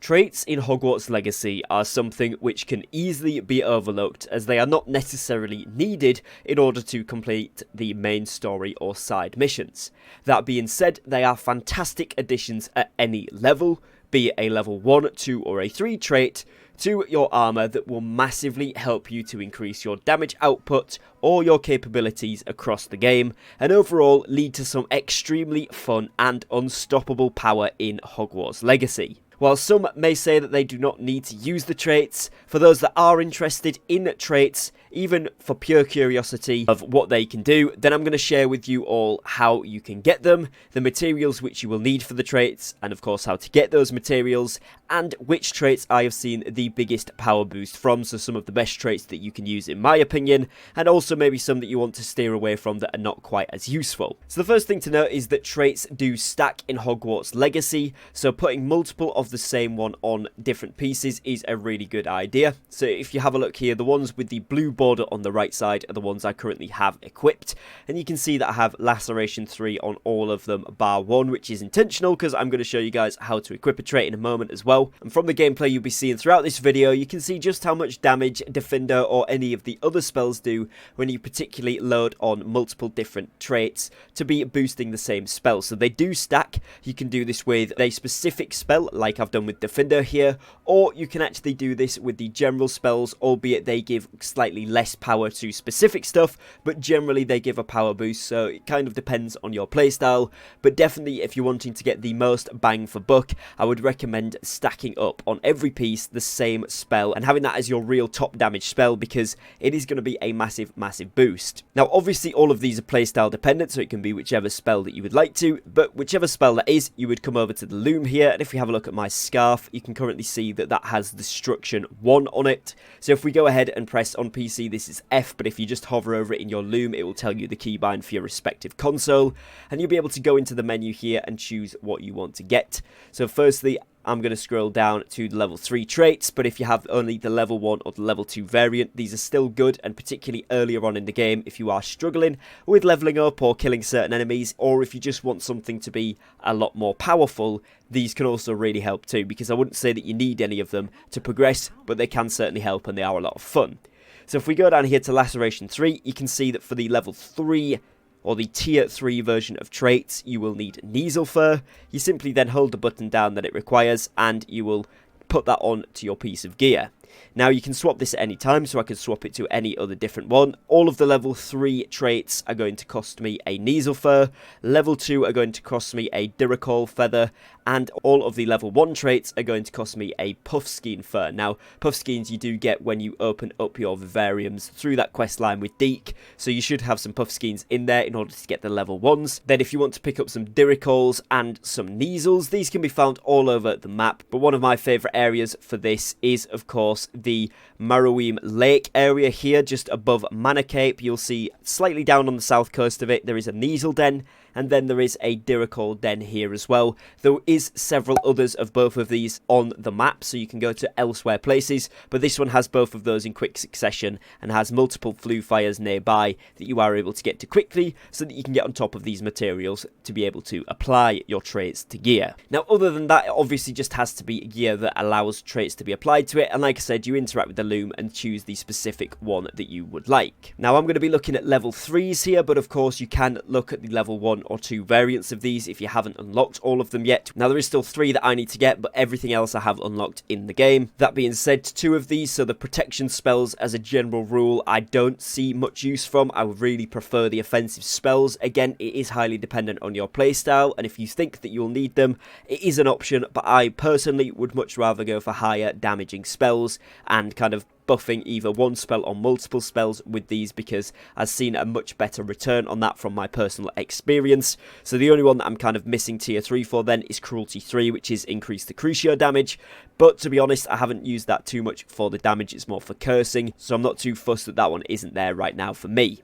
Traits in Hogwarts Legacy are something which can easily be overlooked as they are not necessarily needed in order to complete the main story or side missions. That being said, they are fantastic additions at any level, be it a level 1, 2 or a 3 trait, to your armor that will massively help you to increase your damage output or your capabilities across the game, and overall lead to some extremely fun and unstoppable power in Hogwarts Legacy. While some may say that they do not need to use the traits, for those that are interested in traits, even for pure curiosity of what they can do, then I'm going to share with you all how you can get them, the materials which you will need for the traits, and of course how to get those materials, and which traits I have seen the biggest power boost from, so some of the best traits that you can use in my opinion, and also maybe some that you want to steer away from that are not quite as useful. So the first thing to note is that traits do stack in Hogwarts Legacy, so putting multiple of the same one on different pieces is a really good idea. So if you have a look here, the ones with the blue border on the right side are the ones I currently have equipped, and you can see that I have Laceration 3 on all of them bar 1, which is intentional because I'm going to show you guys how to equip a trait in a moment as well. And from the gameplay you'll be seeing throughout this video, you can see just how much damage Diffindo or any of the other spells do when you particularly load on multiple different traits to be boosting the same spell. So they do stack. You can do this with a specific spell like I've done with Diffindo here, or you can actually do this with the general spells, albeit they give slightly less power to specific stuff, but generally they give a power boost, so it kind of depends on your playstyle. But definitely if you're wanting to get the most bang for buck, I would recommend stacking up on every piece the same spell and having that as your real top damage spell, because it is going to be a massive boost. Now obviously all of these are playstyle dependent, so it can be whichever spell that you would like to, but whichever spell that is, you would come over to the loom here, and if we have a look at my scarf, you can currently see that that has Destruction 1 on it. So if we go ahead and press on PC, this is F, but if you just hover over it in your loom, it will tell you the keybind for your respective console, and you'll be able to go into the menu here and choose what you want to get. So firstly, I'm going to scroll down to the level 3 traits, but if you have only the level 1 or the level 2 variant, these are still good, and particularly earlier on in the game if you are struggling with leveling up or killing certain enemies, or if you just want something to be a lot more powerful, these can also really help too, because I wouldn't say that you need any of them to progress, but they can certainly help and they are a lot of fun. So if we go down here to Laceration 3, you can see that for the level 3 or the tier 3 version of traits, you will need Neasel Fur. You simply then hold the button down that it requires, and you will put that on to your piece of gear. Now you can swap this at any time, so I can swap it to any other different one. All of the level 3 traits are going to cost me a Neasel Fur, level 2 are going to cost me a Diricol Feather, and all of the level 1 traits are going to cost me a Puffskein Fur. Now, Puffskeins you do get when you open up your vivariums through that quest line with Deke, so you should have some Puffskeins in there in order to get the level 1s. Then if you want to pick up some Diricols and some Neasels, these can be found all over the map, but one of my favourite areas for this is, of course, the Marrowweem Lake area here, just above Manor Cape. You'll see slightly down on the south coast of it, there is a Neasel Den, and then there is a Diricol Den here as well. There is several others of both of these on the map, so you can go to elsewhere places, but this one has both of those in quick succession and has multiple flue fires nearby that you are able to get to quickly, so that you can get on top of these materials to be able to apply your traits to gear. Now other than that, it obviously just has to be gear that allows traits to be applied to it, and like I said, you interact with the loom and choose the specific one that you would like. Now I'm going to be looking at level 3s here, but of course you can look at the level 1 or 2 variants of these if you haven't unlocked all of them yet. Now there is still 3 that I need to get, but everything else I have unlocked in the game. That being said, 2 of these, so the protection spells as a general rule, I don't see much use from. I would really prefer the offensive spells. Again, it is highly dependent on your playstyle, and if you think that you'll need them, it is an option, but I personally would much rather go for higher damaging spells and kind of buffing either one spell or multiple spells with these, because I've seen a much better return on that from my personal experience. So the only one that I'm kind of missing tier 3 for then is Cruelty 3, which is increase the Crucio damage, but to be honest I haven't used that too much for the damage, it's more for cursing, so I'm not too fussed that that one isn't there right now for me.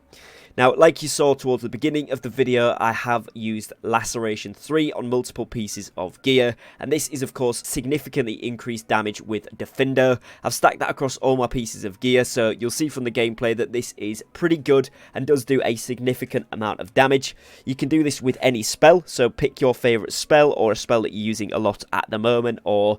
Now, like you saw towards the beginning of the video, I have used Laceration 3 on multiple pieces of gear, and this is of course significantly increased damage with Diffindo. I've stacked that across all my pieces of gear, so you'll see from the gameplay that this is pretty good and does do a significant amount of damage. You can do this with any spell, so pick your favourite spell or a spell that you're using a lot at the moment, or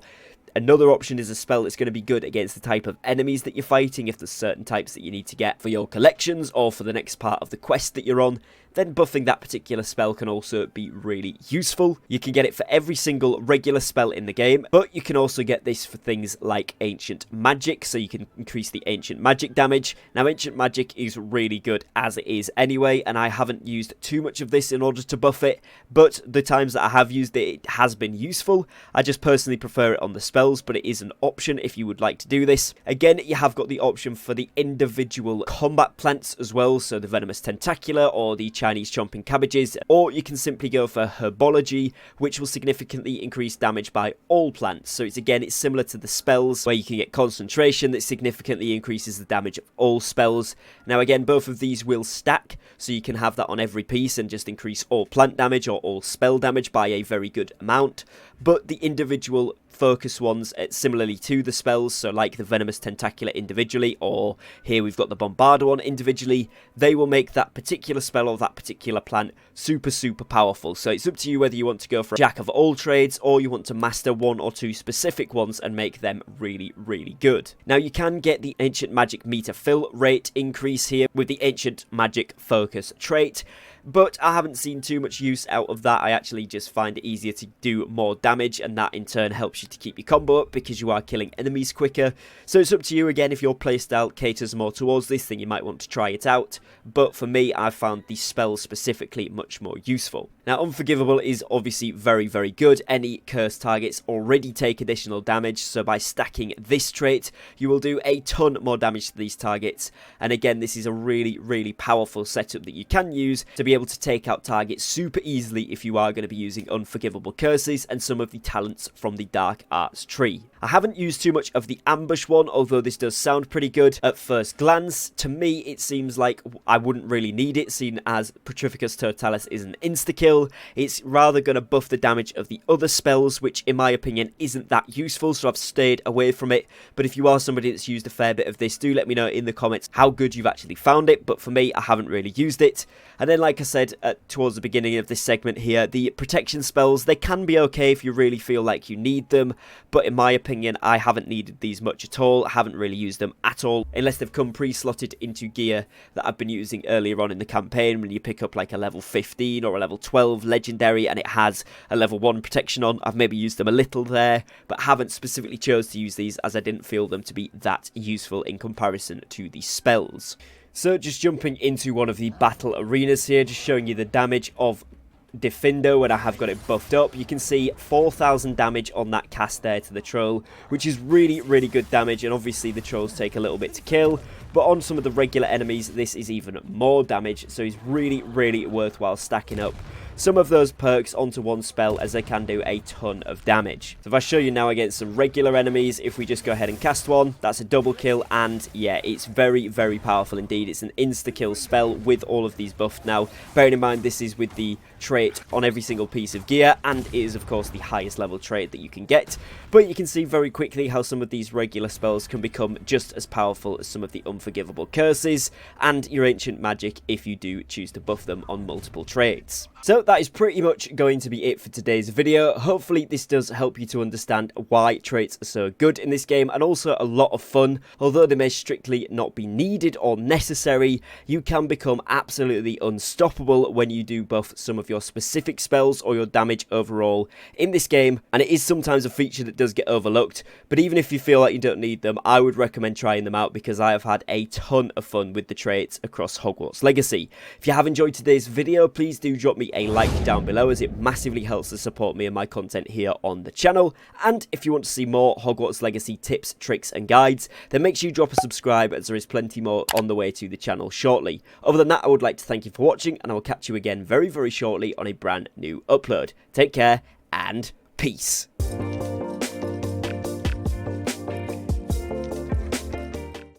Another option is a spell that's going to be good against the type of enemies that you're fighting. If there's certain types that you need to get for your collections or for the next part of the quest that you're on, then buffing that particular spell can also be really useful. You can get it for every single regular spell in the game, but you can also get this for things like Ancient Magic, so you can increase the Ancient Magic damage. Now, Ancient Magic is really good as it is anyway, and I haven't used too much of this in order to buff it, but the times that I have used it, it has been useful. I just personally prefer it on the spells, but it is an option if you would like to do this. Again, you have got the option for the individual combat plants as well, so the Venomous Tentacular or the Chinese Chomping Cabbages, or you can simply go for Herbology, which will significantly increase damage by all plants. So it's similar to the spells, where you can get Concentration that significantly increases the damage of all spells. Now again, both of these will stack, so you can have that on every piece and just increase all plant damage or all spell damage by a very good amount. But the individual focus ones, similarly to the spells, so like the Venomous Tentacular individually, or here we've got the Bombarder one individually, they will make that particular spell or that particular plant super powerful. So it's up to you whether you want to go for a jack of all trades or you want to master one or two specific ones and make them really good. Now you can get the Ancient Magic meter fill rate increase here with the Ancient Magic focus trait, but I haven't seen too much use out of that. I actually just find it easier to do more damage, and that in turn helps you to keep your combo up because you are killing enemies quicker. So it's up to you again. If your playstyle caters more towards this, then you might want to try it out, but for me, I found the spell specifically much more useful. Now, Unforgivable is obviously very good. Any cursed targets already take additional damage, so by stacking this trait, you will do a ton more damage to these targets. And again, this is a really powerful setup that you can use to be able to take out targets super easily if you are going to be using Unforgivable curses and some of the talents from the Dark Arts tree. I haven't used too much of the Ambush one, although this does sound pretty good at first glance. To me, it seems like I wouldn't really need it, seeing as Petrificus Totalis is an insta-kill. It's rather going to buff the damage of the other spells, which in my opinion isn't that useful, so I've stayed away from it. But if you are somebody that's used a fair bit of this, do let me know in the comments how good you've actually found it. But for me, I haven't really used it. And then, like I said towards the beginning of this segment here, the protection spells, they can be okay if you really feel like you need them, but in my opinion, I haven't needed these much at all. I haven't really used them at all, unless they've come pre-slotted into gear that I've been using earlier on in the campaign, when you pick up like a level 15 or a level 12 legendary and it has a level 1 protection on. I've maybe used them a little there, but haven't specifically chose to use these as I didn't feel them to be that useful in comparison to the spells. So just jumping into one of the battle arenas here, just showing you the damage of Diffindo when I have got it buffed up. You can see 4,000 damage on that cast there to the troll, which is really good damage, and obviously the trolls take a little bit to kill, but on some of the regular enemies this is even more damage, so it's really worthwhile stacking up some of those perks onto one spell, as they can do a ton of damage. So if I show you now against some regular enemies, if we just go ahead and cast one, that's a double kill, and yeah, it's very powerful indeed. It's an insta-kill spell with all of these buffed now. Bearing in mind this is with the trait on every single piece of gear, and it is of course the highest level trait that you can get, but you can see very quickly how some of these regular spells can become just as powerful as some of the Unforgivable curses and your Ancient Magic if you do choose to buff them on multiple traits. So that is pretty much going to be it for today's video. Hopefully this does help you to understand why traits are so good in this game, and also a lot of fun. Although they may strictly not be needed or necessary, you can become absolutely unstoppable when you do buff some of your specific spells or your damage overall in this game, and it is sometimes a feature that does get overlooked. But even if you feel like you don't need them, I would recommend trying them out, because I have had a ton of fun with the traits across Hogwarts Legacy. If you have enjoyed today's video, please do drop me a like down below, as it massively helps to support me and my content here on the channel. And if you want to see more Hogwarts Legacy tips, tricks and guides, then make sure you drop a subscribe, as there is plenty more on the way to the channel shortly. Other than that, I would like to thank you for watching, and I will catch you again very shortly on a brand new upload. Take care and peace.